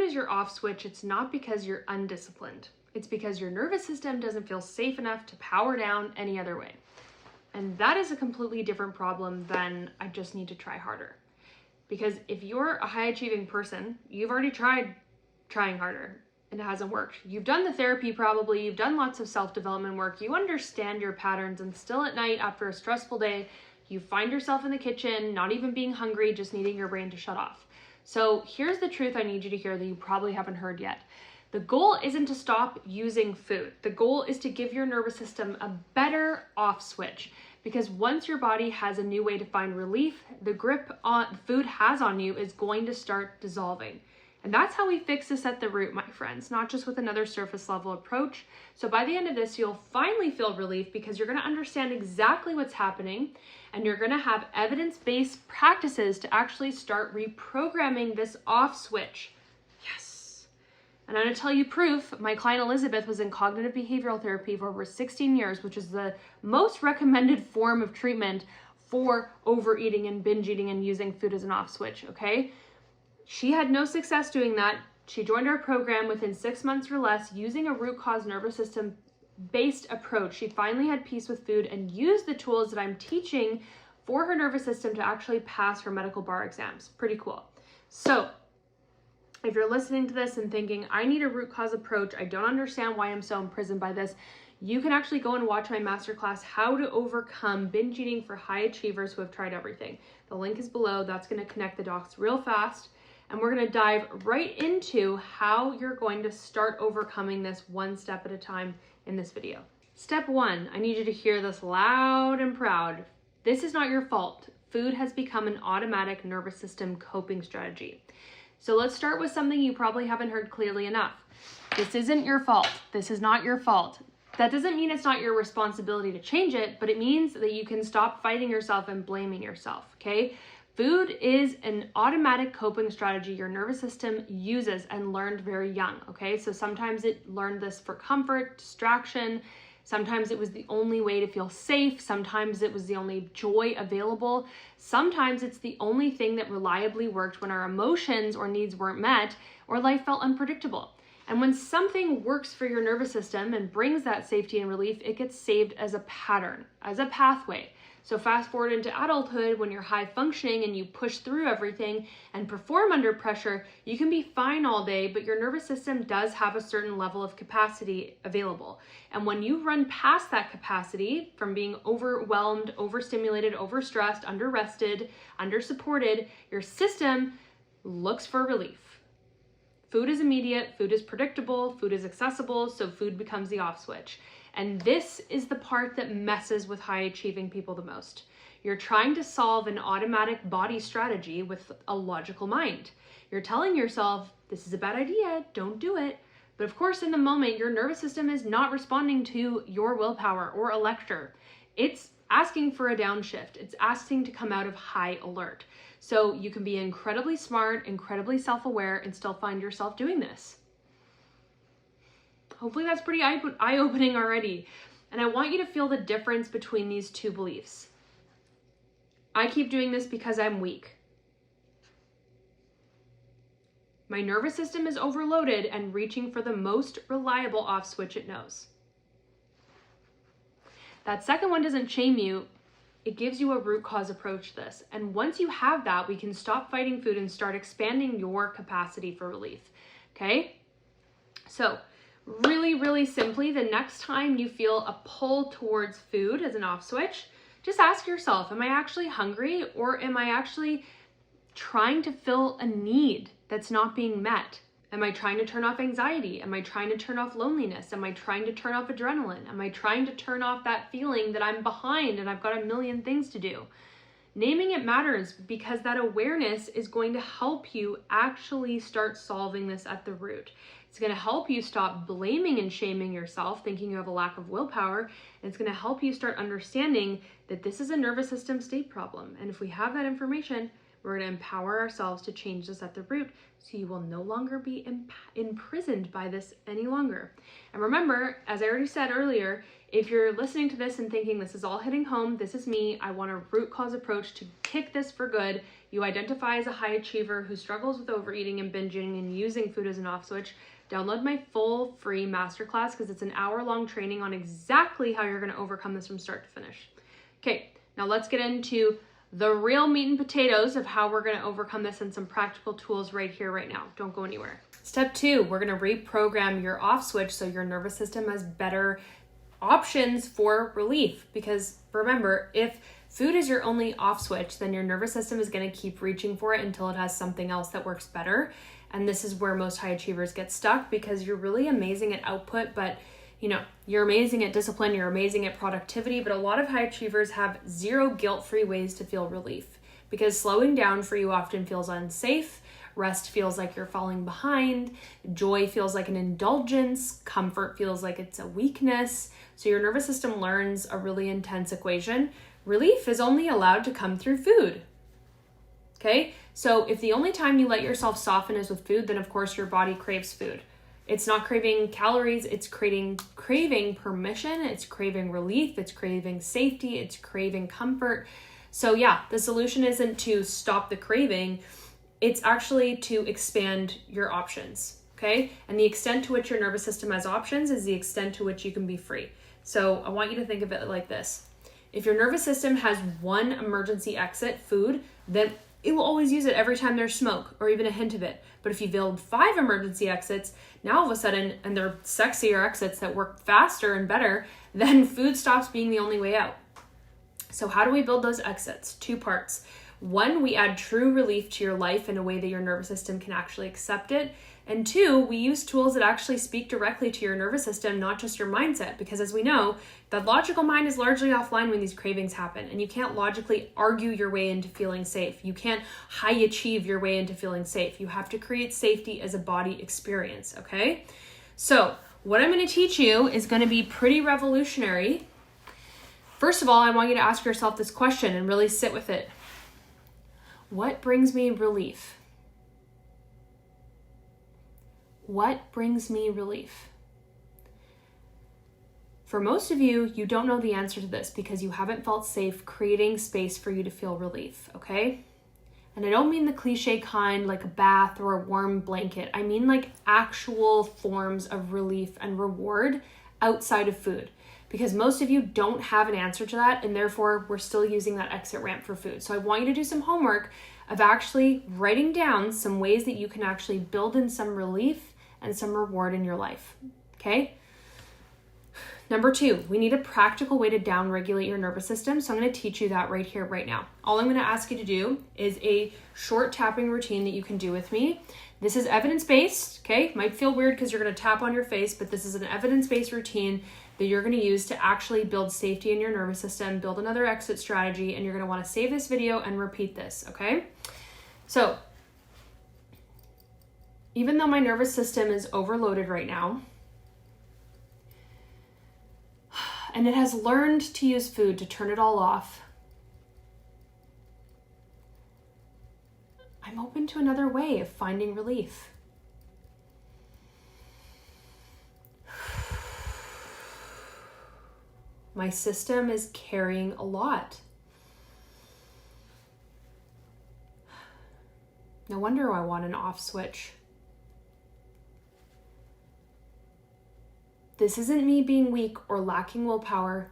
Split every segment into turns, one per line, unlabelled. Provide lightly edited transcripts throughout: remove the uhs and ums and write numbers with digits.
is your off switch, it's not because you're undisciplined. It's because your nervous system doesn't feel safe enough to power down any other way. And that is a completely different problem than I just need to try harder. Because if you're a high achieving person, you've already tried trying harder and it hasn't worked. You've done the therapy probably, you've done lots of self-development work, you understand your patterns, and still at night after a stressful day, you find yourself in the kitchen, not even being hungry, just needing your brain to shut off. So here's the truth I need you to hear that you probably haven't heard yet. The goal isn't to stop using food. The goal is to give your nervous system a better off switch. Because once your body has a new way to find relief, the grip on food has on you is going to start dissolving. And that's how we fix this at the root, my friends, not just with another surface level approach. So by the end of this, you'll finally feel relief because you're going to understand exactly what's happening, and you're going to have evidence-based practices to actually start reprogramming this off switch. Yes. And I'm going to tell you proof. My client Elizabeth was in cognitive behavioral therapy for over 16 years, which is the most recommended form of treatment for overeating and binge eating and using food as an off switch, okay? She had no success doing that. She joined our program within 6 months or less using a root cause nervous system based approach. She finally had peace with food and used the tools that I'm teaching for her nervous system to actually pass her medical bar exams. Pretty cool. So if you're listening to this and thinking, I need a root cause approach, I don't understand why I'm so imprisoned by this, you can actually go and watch my masterclass, How to Overcome Binge Eating for High Achievers Who Have Tried Everything. The link is below. That's going to connect the dots real fast. And we're going to dive right into how you're going to start overcoming this one step at a time in this video. Step 1, I need you to hear this loud and proud. This is not your fault. Food has become an automatic nervous system coping strategy. So let's start with something you probably haven't heard clearly enough. This isn't your fault. This is not your fault. That doesn't mean it's not your responsibility to change it, but it means that you can stop fighting yourself and blaming yourself, okay? Food is an automatic coping strategy your nervous system uses and learned very young, okay? So sometimes it learned this for comfort, distraction. Sometimes it was the only way to feel safe. Sometimes it was the only joy available. Sometimes it's the only thing that reliably worked when our emotions or needs weren't met or life felt unpredictable. And when something works for your nervous system and brings that safety and relief, it gets saved as a pattern, as a pathway. So fast forward into adulthood, when you're high functioning and you push through everything and perform under pressure, you can be fine all day, but your nervous system does have a certain level of capacity available. And when you run past that capacity from being overwhelmed, overstimulated, overstressed, underrested, undersupported, your system looks for relief. Food is immediate, food is predictable, food is accessible, so food becomes the off switch. And this is the part that messes with high achieving people the most. You're trying to solve an automatic body strategy with a logical mind. You're telling yourself, this is a bad idea, don't do it. But of course, in the moment, your nervous system is not responding to your willpower or a lecture. It's asking for a downshift. It's asking to come out of high alert. So you can be incredibly smart, incredibly self-aware, and still find yourself doing this. Hopefully that's pretty eye-opening already. And I want you to feel the difference between these two beliefs. I keep doing this because I'm weak. My nervous system is overloaded and reaching for the most reliable off switch it knows. That second one doesn't shame you. It gives you a root cause approach to this. And once you have that, we can stop fighting food and start expanding your capacity for relief. Okay? So, really, really simply, the next time you feel a pull towards food as an off switch, just ask yourself, am I actually hungry, or am I actually trying to fill a need that's not being met? Am I trying to turn off anxiety? Am I trying to turn off loneliness? Am I trying to turn off adrenaline? Am I trying to turn off that feeling that I'm behind and I've got a million things to do? Naming it matters because that awareness is going to help you actually start solving this at the root. It's going to help you stop blaming and shaming yourself, thinking you have a lack of willpower. And it's going to help you start understanding that this is a nervous system state problem. And if we have that information, we're going to empower ourselves to change this at the root so you will no longer be imprisoned by this any longer. And remember, as I already said earlier, If you're listening to this and thinking this is all hitting home, this is me, I want a root cause approach to kick this for good. You identify as a high achiever who struggles with overeating and binging and using food as an off switch, download my full free masterclass because it's an hour-long training on exactly how you're going to overcome this from start to finish. Okay, now let's get into the real meat and potatoes of how we're going to overcome this and some practical tools right here, right now. Don't go anywhere. Step 2, we're going to reprogram your off switch so your nervous system has better options for relief. Because remember, if food is your only off switch, then your nervous system is going to keep reaching for it until it has something else that works better. And this is where most high achievers get stuck, because you're really amazing at output, but you're amazing at discipline, you're amazing at productivity, but a lot of high achievers have zero guilt-free ways to feel relief, because slowing down for you often feels unsafe. Rest feels like you're falling behind. Joy feels like an indulgence. Comfort feels like it's a weakness. So your nervous system learns a really intense equation. Relief is only allowed to come through food. Okay? So if the only time you let yourself soften is with food, then of course your body craves food. It's not craving calories, it's craving permission, it's craving relief, it's craving safety, it's craving comfort. So yeah, the solution isn't to stop the craving, it's actually to expand your options, okay? And the extent to which your nervous system has options is the extent to which you can be free. So I want you to think of it like this. If your nervous system has one emergency exit, food, then it will always use it every time there's smoke or even a hint of it. But if you build 5 emergency exits, now all of a sudden, and they're sexier exits that work faster and better, then food stops being the only way out. So how do we build those exits? 2 parts. 1, we add true relief to your life in a way that your nervous system can actually accept it. And 2, we use tools that actually speak directly to your nervous system, not just your mindset. Because as we know, the logical mind is largely offline when these cravings happen. And you can't logically argue your way into feeling safe. You can't high achieve your way into feeling safe. You have to create safety as a body experience, okay? So what I'm going to teach you is going to be pretty revolutionary. First of all, I want you to ask yourself this question and really sit with it. What brings me relief? What brings me relief? For most of you, you don't know the answer to this because you haven't felt safe creating space for you to feel relief, okay? And I don't mean the cliche kind like a bath or a warm blanket. I mean like actual forms of relief and reward outside of food. Because most of you don't have an answer to that, and therefore we're still using that exit ramp for food. So I want you to do some homework of actually writing down some ways that you can actually build in some relief and some reward in your life, okay? Number 2, we need a practical way to down-regulate your nervous system. So I'm going to teach you that right here, right now. All I'm going to ask you to do is a short tapping routine that you can do with me. This is evidence-based, okay? Might feel weird because you're going to tap on your face, but this is an evidence-based routine that you're going to use to actually build safety in your nervous system, build another exit strategy, and you're going to want to save this video and repeat this, okay? So, even though my nervous system is overloaded right now, and it has learned to use food to turn it all off, I'm open to another way of finding relief. My system is carrying a lot. No wonder I want an off switch. This isn't me being weak or lacking willpower.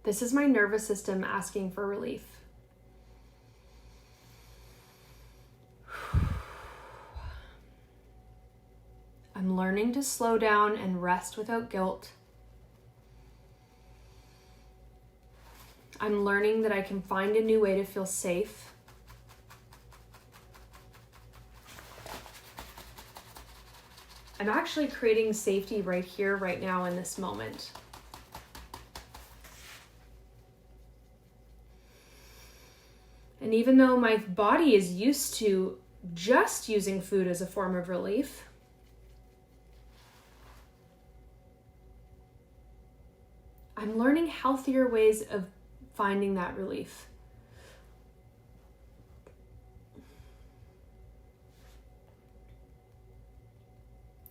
This is my nervous system asking for relief. I'm learning to slow down and rest without guilt. I'm learning that I can find a new way to feel safe. I'm actually creating safety right here, right now, in this moment. And even though my body is used to just using food as a form of relief, I'm learning healthier ways of finding that relief.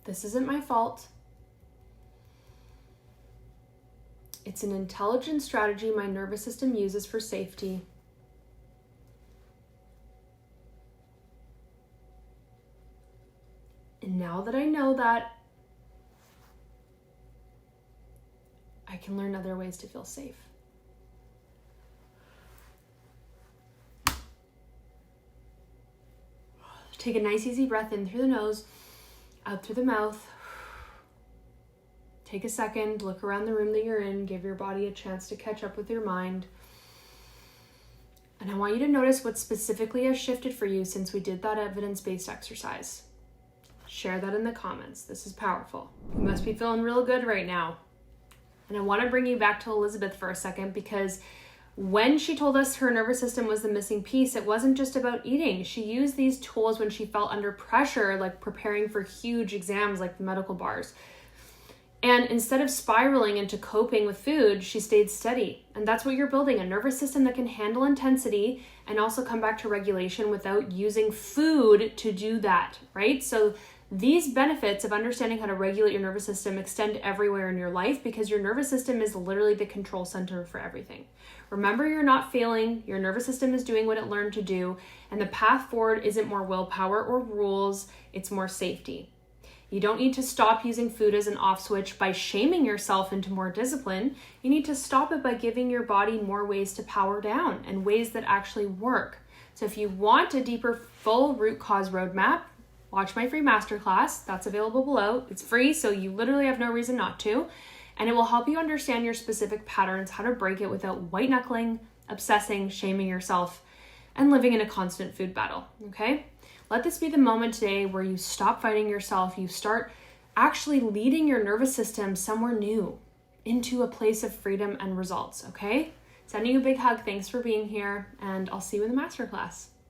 This isn't my fault. It's an intelligent strategy my nervous system uses for safety. And now that I know that, I can learn other ways to feel safe. Take a nice easy breath in through the nose, out through the mouth. Take a second, look around the room that you're in, give your body a chance to catch up with your mind. And I want you to notice what specifically has shifted for you since we did that evidence-based exercise. Share that in the comments. This is powerful. You must be feeling real good right now. And I want to bring you back to Elizabeth for a second, because when she told us her nervous system was the missing piece, it wasn't just about eating. She used these tools when she felt under pressure, like preparing for huge exams like the medical bars. And instead of spiraling into coping with food, she stayed steady. And that's what you're building, a nervous system that can handle intensity and also come back to regulation without using food to do that, right? So these benefits of understanding how to regulate your nervous system extend everywhere in your life, because your nervous system is literally the control center for everything. Remember, you're not failing. Your nervous system is doing what it learned to do. And the path forward isn't more willpower or rules. It's more safety. You don't need to stop using food as an off switch by shaming yourself into more discipline. You need to stop it by giving your body more ways to power down and ways that actually work. So if you want a deeper, full root cause roadmap, watch my free masterclass. That's available below. It's free, so you literally have no reason not to. And it will help you understand your specific patterns, how to break it without white knuckling, obsessing, shaming yourself, and living in a constant food battle, okay? Let this be the moment today where you stop fighting yourself. You start actually leading your nervous system somewhere new, into a place of freedom and results, okay? Sending you a big hug. Thanks for being here, and I'll see you in the masterclass.